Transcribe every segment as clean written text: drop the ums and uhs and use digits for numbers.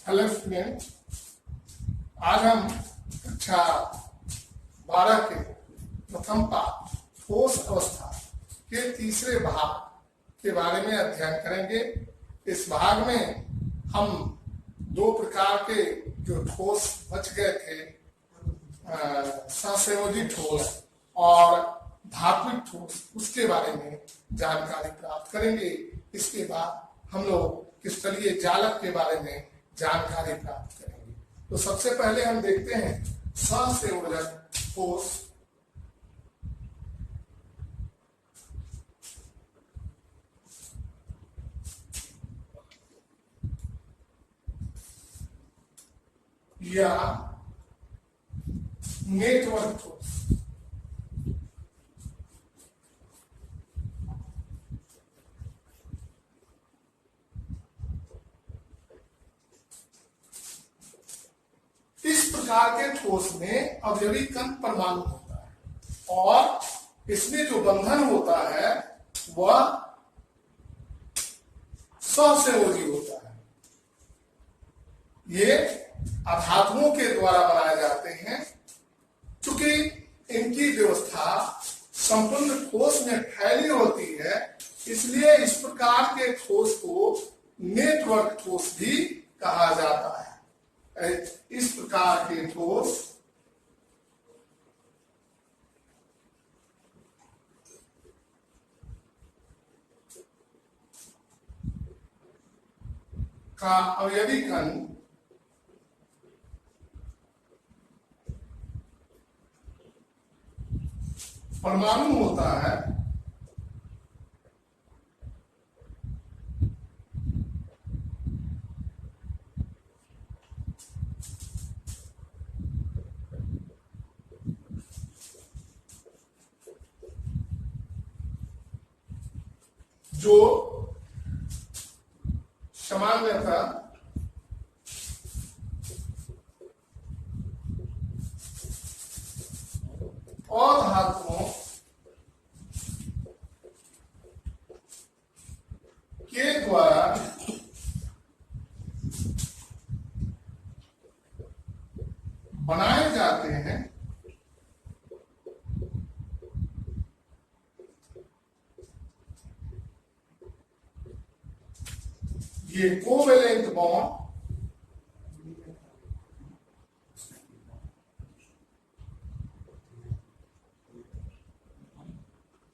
Hello student, आज हम कक्षा 12 के प्रथम पाठ ठोस अवस्था के तीसरे भाग के बारे में अध्ययन करेंगे। इस भाग में हम दो प्रकार के जो ठोस बच गए थे, सहसंयोजी ठोस और धात्विक ठोस, उसके बारे में जानकारी प्राप्त करेंगे। इसके बाद हम लोग क्रिस्टलीय जालक के बारे में जानकारी प्राप्त करेंगे। तो सबसे पहले हम देखते हैं सहसंयोजक ठोस। या नेटवर्क ठोस। इस प्रकार के ठोस में अवयवी कण परमाणु होता है और इसमें जो बंधन होता है वह सहसंयोजी होता है। ये अधातुओं के द्वारा बनाए जाते हैं। चूंकि इनकी व्यवस्था संपूर्ण ठोस में फैली होती है, इसलिए इस प्रकार के ठोस को नेटवर्क ठोस भी कहा जाता है। इस प्रकार के ठोस का अवयवी कण परमाणु होता है। जो सामान्यतः अधातुओं के द्वारा बनाए जाते हैं। ये कोवेलेंट बॉन्ड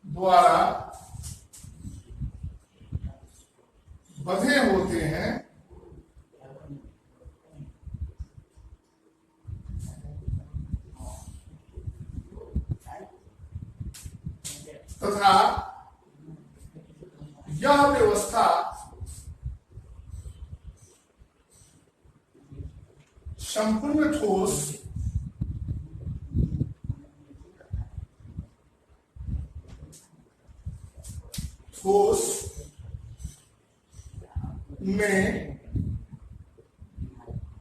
द्वारा बंधे होते हैं तथा यह व्यवस्था संपूर्ण ठोस में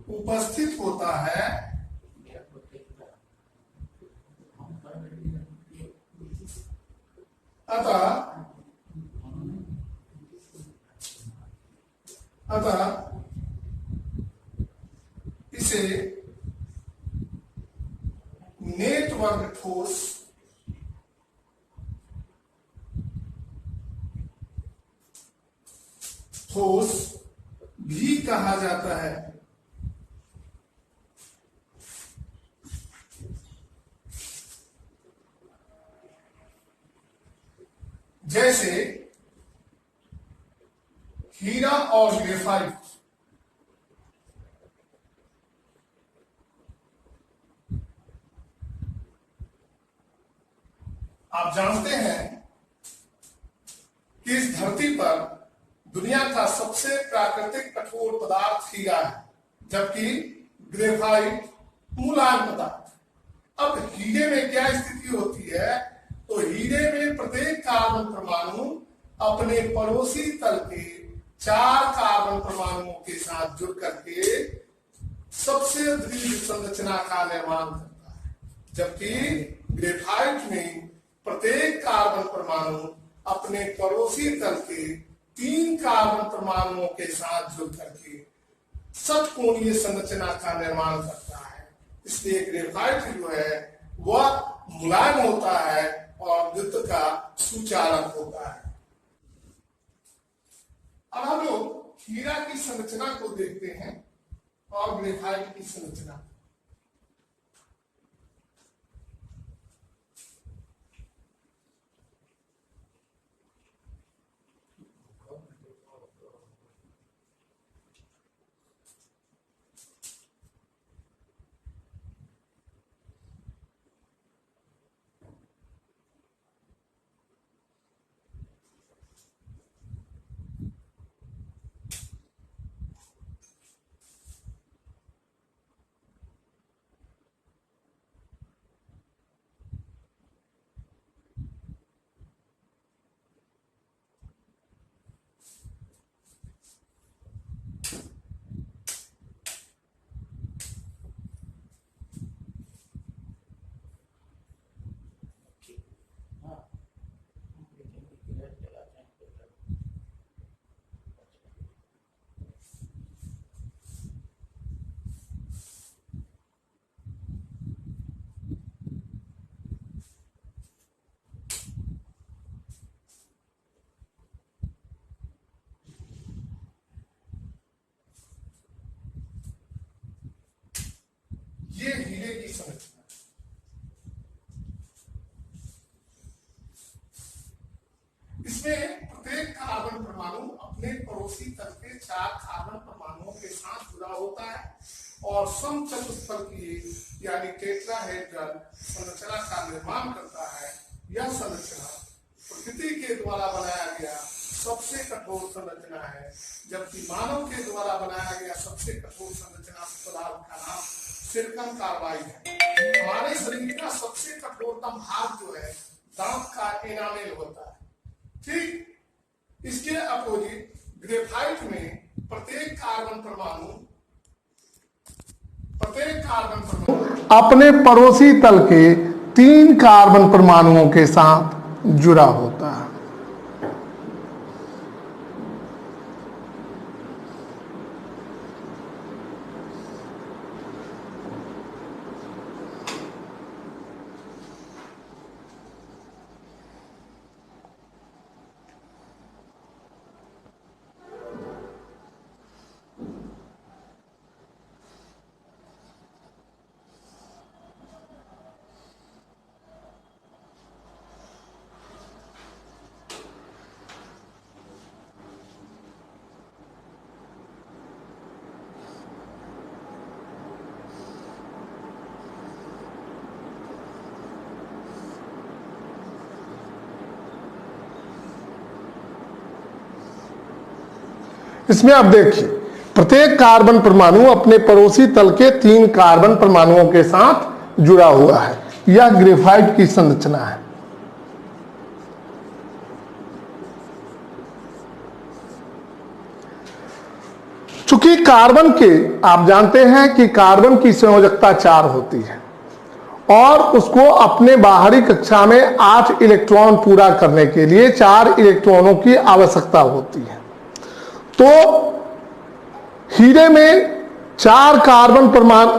उपस्थित होता है। अतः इसे नेटवर्क ठोस भी कहा जाता है। जैसे हीरा और ग्रेफाइट आप जानते हैं कि इस धरती पर दुनिया का सबसे प्राकृतिक कठोर पदार्थ हीरा है, जबकि ग्रेफाइट मुलायम पदार्थ। अब हीरे में क्या स्थिति होती है? तो हीरे में प्रत्येक कार्बन परमाणु अपने पड़ोसी तल के 4 कार्बन परमाणुओं के साथ जुड़ करके सबसे दृढ़ संरचना का निर्माण करता है, जबकि ग्रेफाइट में प्रत्येक कार्बन परमाणु अपने पड़ोसी तल के 3 कार्बन परमाणुओं के साथ जुड़ करके षटकोणीय संरचना का निर्माण करता है। इसलिए ग्रेफाइट जो है वह मुलायम होता है और विद्युत का सुचालक होता है। अब हम लोग हीरा की संरचना को देखते हैं और ग्रेफाइट की संरचना। ये हीरे की संरचना। इसमें प्रत्येक कार्बन परमाणु अपने पड़ोसी तल के 4 कार्बन परमाणुओं के साथ जुड़ा होता है और समचतुष्फल की यानी टेट्राहेड्रल संरचना का निर्माण करता है। यह संरचना प्रकृति के द्वारा बनाया गया सबसे कठोर संरचना है, जबकि मानव के द्वारा बनाया गया सबसे कठोर संरचना पदार्थ का नाम सिलिकॉन कार्बाइड है। हमारे शरीर का सबसे कठोरतम भाग जो है दांत का एनामेल होता है। ठीक इसके अपोजिट ग्रेफाइट में प्रत्येक कार्बन परमाणु अपने पड़ोसी तल के 3 कार्बन परमाणुओं के साथ जुड़ा होता है। इसमें अब देखिए प्रत्येक कार्बन परमाणु अपने पड़ोसी तल के 3 कार्बन परमाणुओं के साथ जुड़ा हुआ है। यह ग्रेफाइट की संरचना है। चूंकि कार्बन के आप जानते हैं कि कार्बन की संयोजकता 4 होती है और उसको अपने बाहरी कक्षा में 8 इलेक्ट्रॉन पूरा करने के लिए 4 इलेक्ट्रॉनों की आवश्यकता होती है। तो हीरे में 4 कार्बन परमाणु,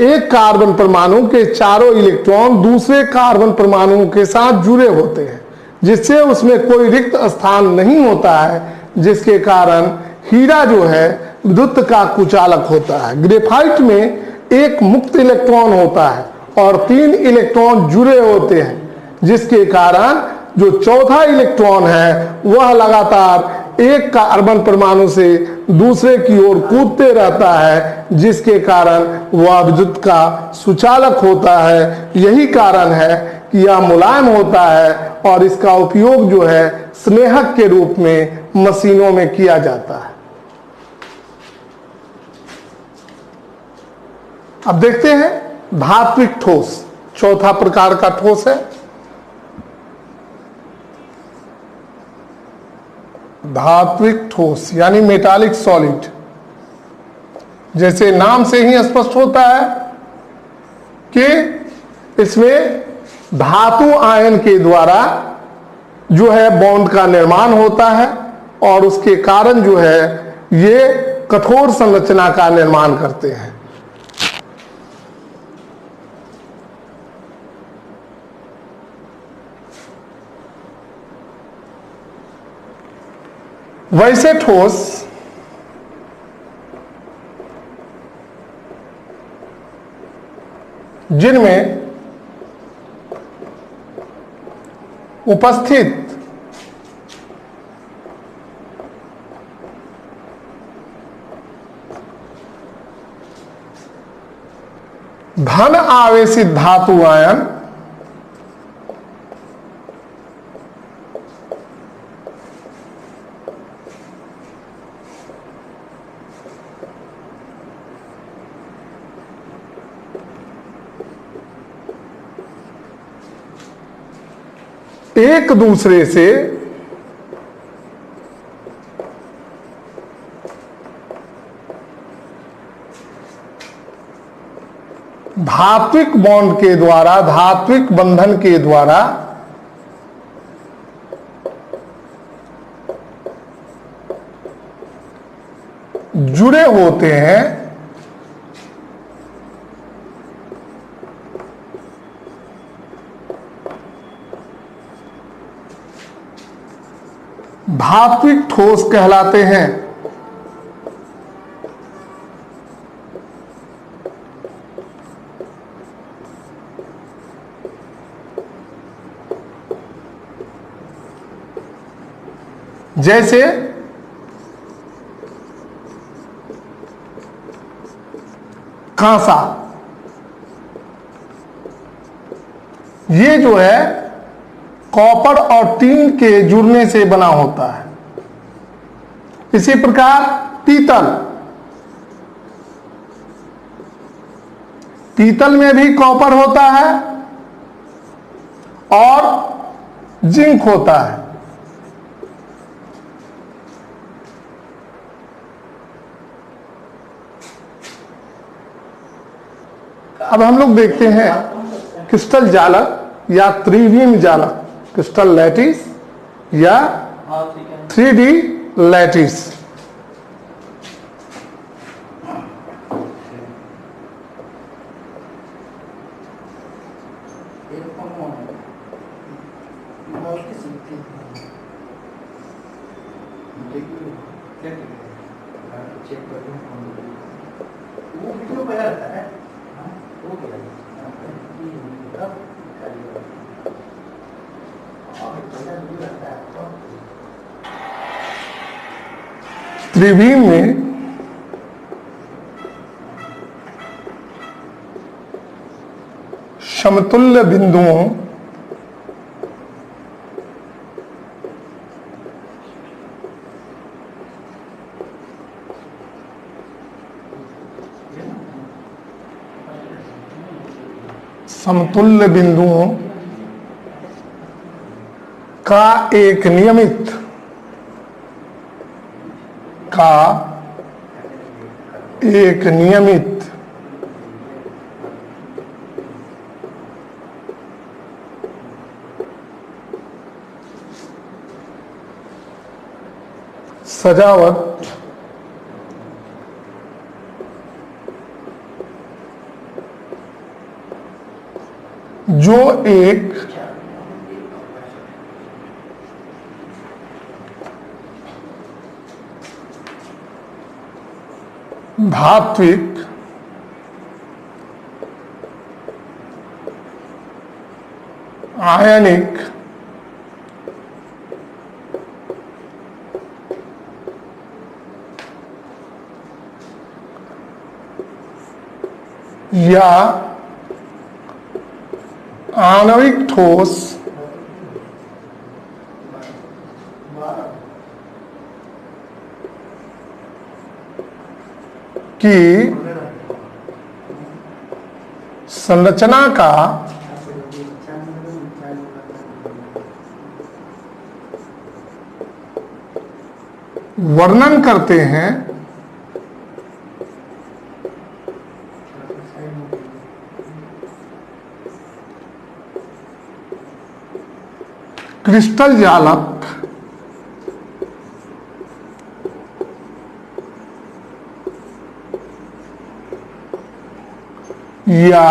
एक कार्बन परमाणु के चारों इलेक्ट्रॉन दूसरे कार्बन परमाणुओं के साथ जुड़े होते हैं, जिससे उसमें कोई रिक्त स्थान नहीं होता है, जिसके कारण हीरा जो है विद्युत का कुचालक होता है। ग्रेफाइट में एक मुक्त इलेक्ट्रॉन होता है और 3 इलेक्ट्रॉन जुड़े होते हैं, जिसके कारण जो चौथा इलेक्ट्रॉन है वह लगातार एक कार्बन परमाणु से दूसरे की ओर कूदते रहता है, जिसके कारण वह विद्युत का सुचालक होता है। यही कारण है कि यह मुलायम होता है और इसका उपयोग जो है स्नेहक के रूप में मशीनों में किया जाता है। अब देखते हैं धात्विक ठोस, चौथा प्रकार का ठोस है धात्विक ठोस यानी मेटालिक सॉलिड। जैसे नाम से ही स्पष्ट होता है कि इसमें धातु आयन के द्वारा जो है बॉन्ड का निर्माण होता है और उसके कारण जो है ये कठोर संरचना का निर्माण करते हैं। वैसे ठोस जिनमें उपस्थित धन आवेशित धातु आयन एक दूसरे से धात्विक बॉन्ड के द्वारा, धात्विक बंधन के द्वारा जुड़े होते हैं धात्विक ठोस कहलाते हैं। जैसे कांसा, ये जो है कॉपर और टीन के जुड़ने से बना होता है। इसी प्रकार पीतल, पीतल में भी कॉपर होता है और जिंक होता है। अब हम लोग देखते हैं क्रिस्टल जालक या त्रिविम जालक, क्रिस्टल लैटिस या 3D लैटिस। त्रिविम में समतुल्य बिंदुओं समतुल्य बिंदुओं का एक नियमित सजावट जो एक धात्विक आयनिक या आणविक ठोस की संरचना का वर्णन करते हैं क्रिस्टल जालक या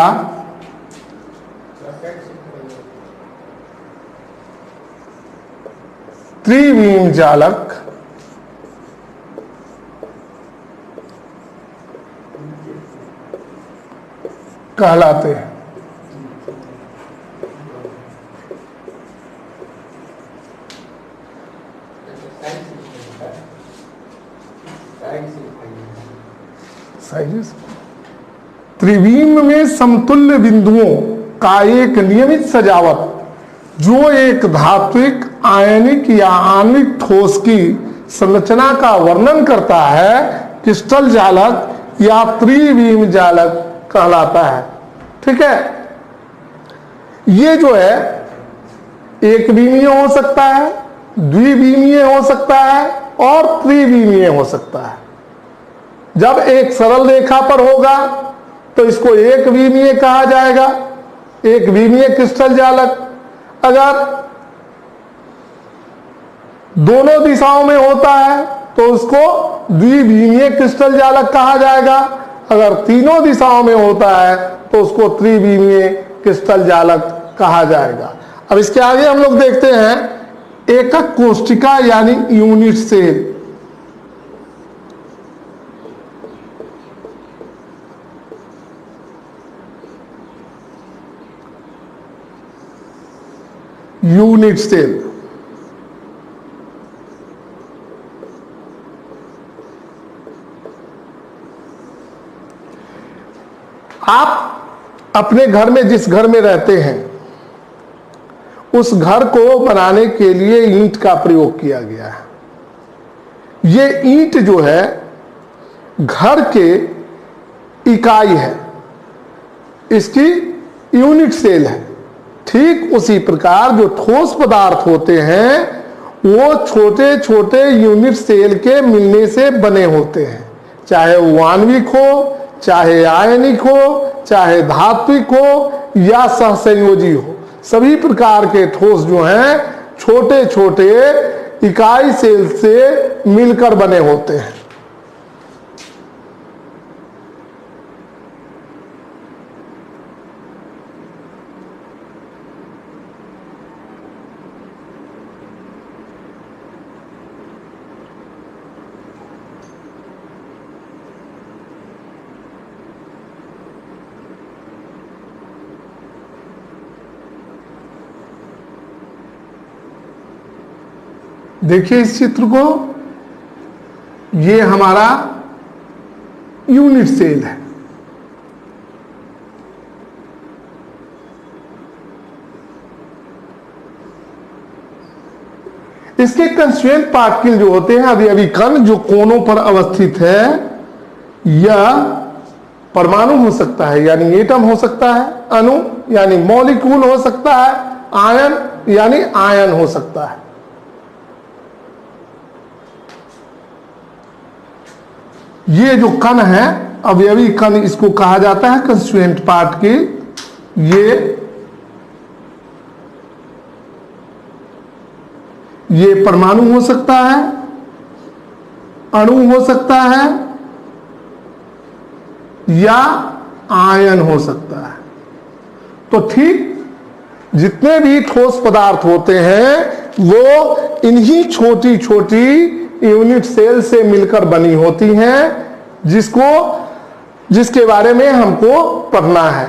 त्रिविम जालक कहलाते हैं। त्रिविम में समतुल्य बिंदुओं का एक नियमित सजावट जो एक धात्विक, आयनिक या आणविक ठोस की संरचना का वर्णन करता है क्रिस्टल जालक या त्रिविम जालक कहलाता है। ठीक है, ये जो है एक बीमीय हो सकता है, द्विबीमीय हो सकता है और त्रिबीमीय हो सकता है। जब एक सरल रेखा पर होगा तो इसको एक बीमीय कहा जाएगा, एक बीमीय क्रिस्टल जालक। अगर दोनों दिशाओं में होता है तो उसको द्विबीमीय क्रिस्टल जालक कहा जाएगा। अगर तीनों दिशाओं में होता है तो उसको त्रिबीमीय क्रिस्टल जालक कहा जाएगा। अब इसके आगे हम लोग देखते हैं एकक कोष्ठिका यानी यूनिट सेल। यूनिट सेल आप अपने घर में जिस घर में रहते हैं उस घर को बनाने के लिए ईंट का प्रयोग किया गया है। ये ईंट जो है घर के इकाई है, इसकी यूनिट सेल है। ठीक उसी प्रकार जो ठोस पदार्थ होते हैं वो छोटे छोटे यूनिट सेल के मिलने से बने होते हैं, चाहे वो आणविक हो, चाहे आयनिक हो, चाहे धात्विक हो या सहसंयोजी हो। सभी प्रकार के ठोस जो हैं छोटे छोटे इकाई सेल से मिलकर बने होते हैं। देखिए इस चित्र को, ये हमारा यूनिट सेल है। इसके कंस्टिट्यूएंट पार्टिकल जो होते हैं अवयवी कण जो कोनों पर अवस्थित है, या परमाणु हो सकता है यानी एटम हो सकता है, अणु यानी मॉलिक्यूल हो सकता है, आयन यानी आयन हो सकता है। ये जो कण है अवयवी कण, इसको कहा जाता है कंस्टिट्यूएंट पार्टिकल। ये परमाणु हो सकता है, अणु हो सकता है या आयन हो सकता है। तो ठीक जितने भी ठोस पदार्थ होते हैं वो इन्हीं छोटी छोटी यूनिट सेल से मिलकर बनी होती हैं, जिसके बारे में हमको पढ़ना है।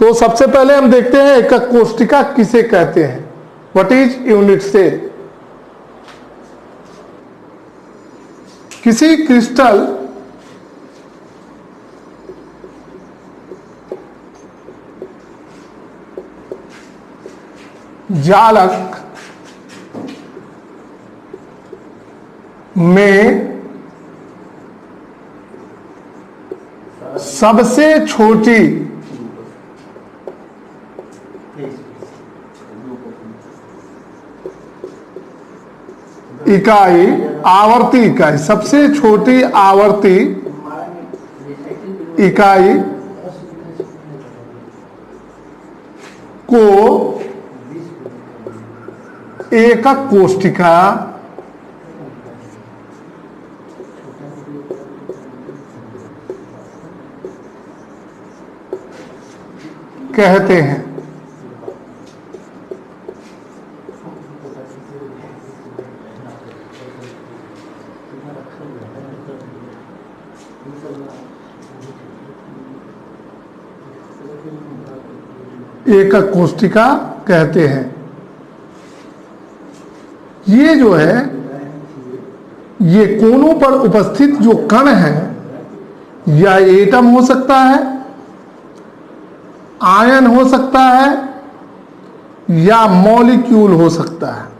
तो सबसे पहले हम देखते हैं एकक कोष्ठिका किसे कहते हैं। What is unit cell? किसी क्रिस्टल जालक में सबसे छोटी इकाई, आवर्ती इकाई, सबसे छोटी आवर्ती इकाई को एकक कोष्ठिका कहते हैं। एकक कोष्ठिका कहते हैं। ये जो है, ये कोनों पर उपस्थित जो कण है, या एटम हो सकता है, आयन हो सकता है, या मॉलिक्यूल हो सकता है।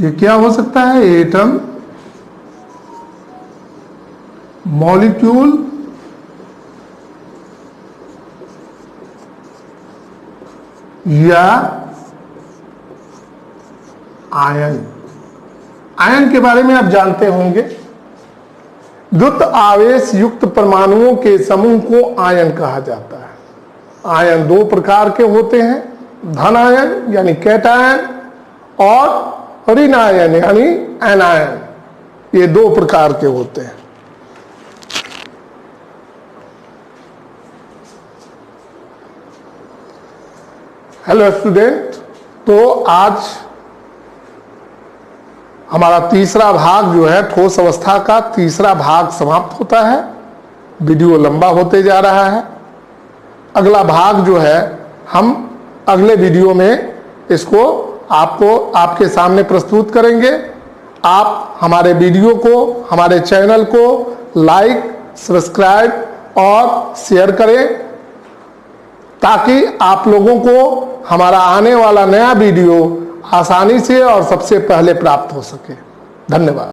ये क्या हो सकता है? एटम, मॉलिक्यूल, या आयन। आयन के बारे में आप जानते होंगे। द्रुत आवेश युक्त परमाणुओं के समूह को आयन कहा जाता है। आयन दो प्रकार के होते हैं, धन आयन यानी कैटायन और ऋण आयन यानी एनायन। ये दो प्रकार के होते हैं। हेलो स्टूडेंट, तो आज हमारा तीसरा भाग जो है, ठोस अवस्था का तीसरा भाग समाप्त होता है। वीडियो लंबा होते जा रहा है। अगला भाग जो है, हम अगले वीडियो में इसको आपको आपके सामने प्रस्तुत करेंगे। आप हमारे वीडियो को, हमारे चैनल को लाइक, सब्सक्राइब और शेयर करें, ताकि आप लोगों को हमारा आने वाला नया वीडियो आसानी से और सबसे पहले प्राप्त हो सके। धन्यवाद।